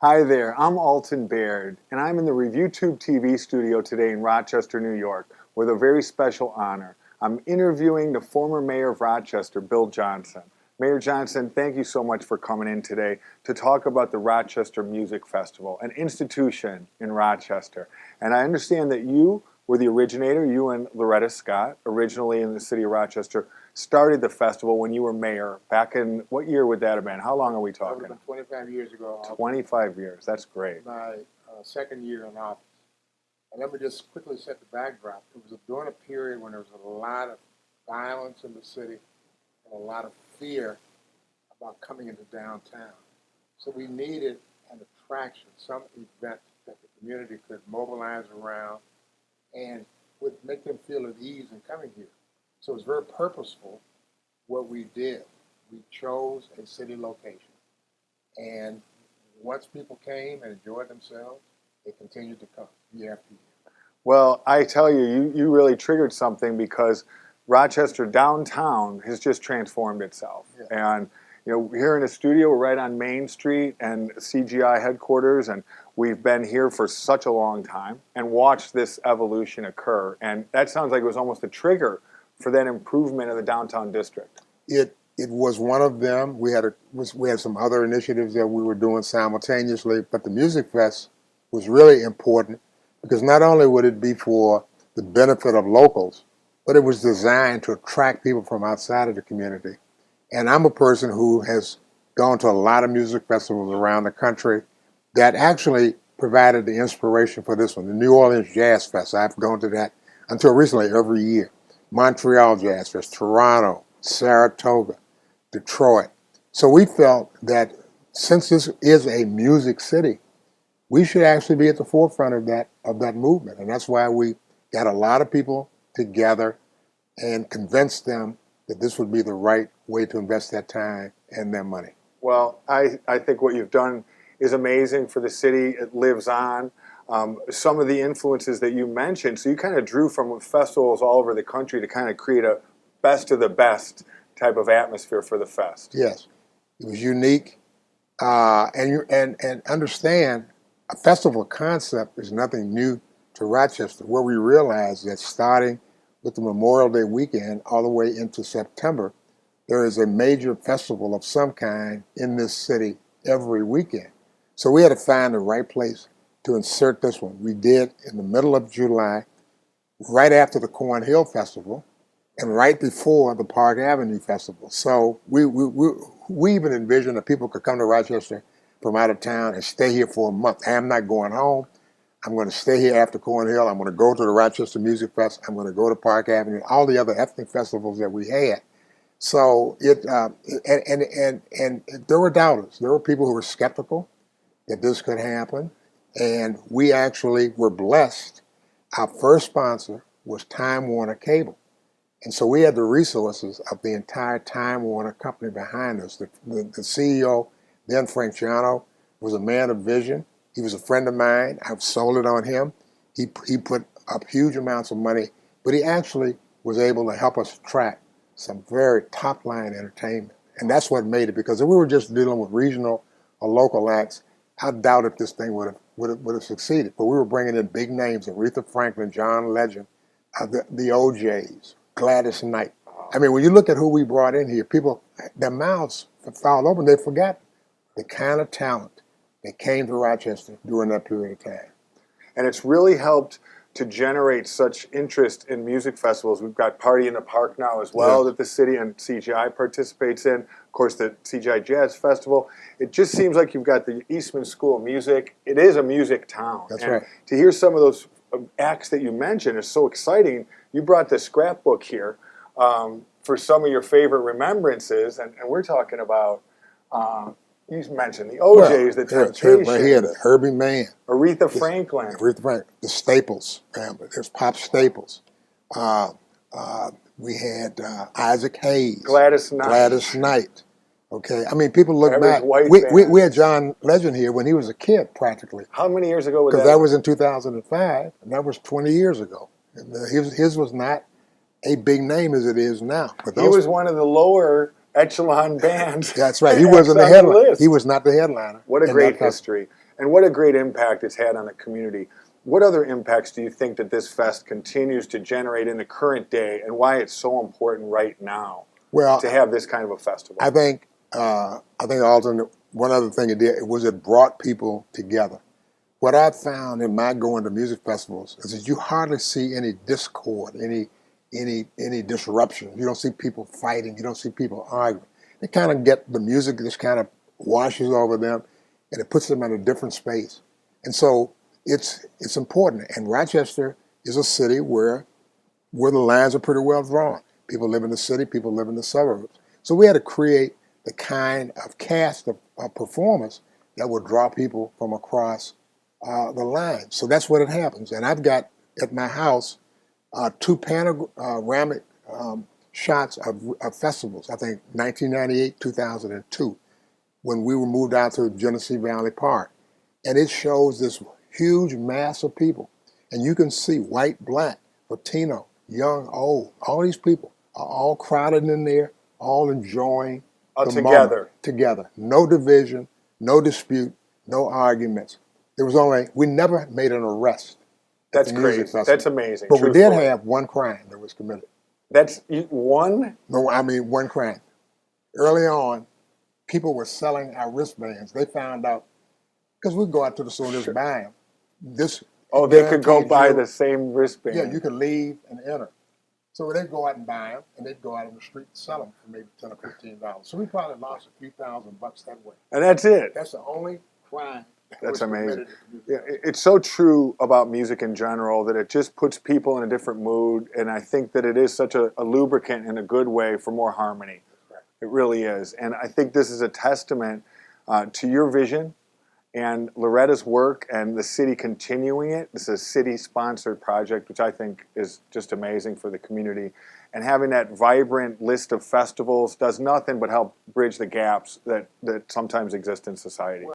Hi there, I'm Alton Baird, and I'm in the ReviewTube TV studio today in Rochester, New York, with a very special honor. I'm interviewing the former mayor of Rochester, Bill Johnson. Mayor Johnson, thank you so much for coming in today to talk about the Rochester Music Festival, an institution in Rochester. And I understand that you were the originator, you and Loretta Scott, originally in the city of Rochester, started the festival when you were mayor. Back in, what year would that have been? How long are we That would talking? have been 25 years ago. 25 years, that's great. My second year in office. And let me just quickly set the backdrop. It was during a period when there was a lot of violence in the city and a lot of fear about coming into downtown. So we needed an attraction, some event that the community could mobilize around and would make them feel at ease in coming here. So it was very purposeful what we did. We chose a city location. And once people came and enjoyed themselves, they continued to come year after year. Well, I tell you, you really triggered something because Rochester downtown has just transformed itself. Yeah. And here in the studio, we're right on Main Street and CGI headquarters, and we've been here for such a long time and watched this evolution occur. And that sounds like it was almost a trigger for that improvement of the downtown district. It was one of them. We had some other initiatives that we were doing simultaneously, but the Music Fest was really important because not only would it be for the benefit of locals, but it was designed to attract people from outside of the community. And I'm a person who has gone to a lot of music festivals around the country that actually provided the inspiration for this one. The New Orleans Jazz Fest, I've gone to that until recently every year. Montreal Jazz Fest, Toronto, Saratoga, Detroit. So we felt that since this is a music city, we should actually be at the forefront of that movement. And that's why we got a lot of people together and convinced them that this would be the right way to invest their time and their money. Well, I think what you've done is amazing for the city. It lives on. Some of the influences that you mentioned, so you kind of drew from festivals all over the country to kind of create a best of the best type of atmosphere for the fest. Yes, it was unique, and understand a festival concept is nothing new to Rochester. Where we realized that starting with the Memorial Day weekend all the way into September, there is a major festival of some kind in this city every weekend. So we had to find the right place to insert this one. We did in the middle of July, right after the Cornhill Festival, and right before the Park Avenue Festival. So we even envisioned that people could come to Rochester from out of town and stay here for a month. Hey, I'm not going home. I'm going to stay here after Cornhill. I'm going to go to the Rochester Music Fest. I'm going to go to Park Avenue, all the other ethnic festivals that we had. So and there were doubters. There were people who were skeptical that this could happen. And we actually were blessed. Our first sponsor was Time Warner Cable. And so we had the resources of the entire Time Warner company behind us. The CEO, then Frank Giano, was a man of vision. He was a friend of mine. I've sold it on him. He put up huge amounts of money, but he actually was able to help us attract some very top-line entertainment. And that's what made it, because if we were just dealing with regional or local acts, I doubt if this thing would have succeeded. But we were bringing in big names: Aretha Franklin, John Legend, the OJs, Gladys Knight. I mean, when you look at who we brought in here, people, their mouths fall open. They forgot the kind of talent that came to Rochester during that period of time. And it's really helped to generate such interest in music festivals. We've got Party in the Park now as well, that the city and CGI participates in. Of course, the CGI Jazz Festival. It just seems like you've got the Eastman School of Music. It is a music town. That's and right. To hear some of those acts that you mentioned is so exciting. You brought the scrapbook here for some of your favorite remembrances, and we're talking about, you mentioned the OJs, the Temptations. Right here, the Herbie Mann. Aretha Franklin. The Staples family. There's Pop Staples. We had Isaac Hayes. Gladys Knight. Okay, I mean, people look back. White We had John Legend here when he was a kid, practically. How many years ago was that? Because that was in 2005, and that was 20 years ago. And his was not a big name as it is now. But he was one of the lower echelon bands. That's right. He wasn't the headliner. He was not the headliner. What a great history. And what a great impact it's had on the community. What other impacts do you think that this fest continues to generate in the current day, and why it's so important right now Well, to have this kind of a festival? I think Alton, one other thing it did was it brought people together. What I found in my going to music festivals is that you hardly see any discord, any disruption. You don't see people fighting. You don't see people arguing. They kind of get the music just kind of washes over them, and it puts them in a different space. And so it's important. And Rochester is a city where the lines are pretty well drawn. People live in the city. People live in the suburbs. So we had to create the kind of cast of performance that would draw people from across the line. So that's what it happens. And I've got at my house two panoramic shots of festivals. I think 1998, 2002, when we were moved out to Genesee Valley Park. And it shows this huge mass of people. And you can see white, black, Latino, young, old. All these people are all crowded in there, all enjoying the Together. moment together. No division, no dispute, no arguments. We never made an arrest. That's great. That's amazing. But we did have one crime that was committed. That's one? No, I mean one crime. Early on, people were selling our wristbands. They found out, because we'd go out to the store and just buy them. They could go buy the same wristband. Yeah, you could leave and enter. So they'd go out and buy them, and they'd go out on the street and sell them for maybe $10 or $15. So we probably lost a few $1,000 that way. And that's it. That's the only crime. That's amazing. Yeah, it's so true about music in general that it just puts people in a different mood, and I think that it is such a lubricant in a good way for more harmony. Right. It really is. And I think this is a testament to your vision and Loretta's work and the city continuing it. This is a city-sponsored project, which I think is just amazing for the community. And having that vibrant list of festivals does nothing but help bridge the gaps that sometimes exist in society.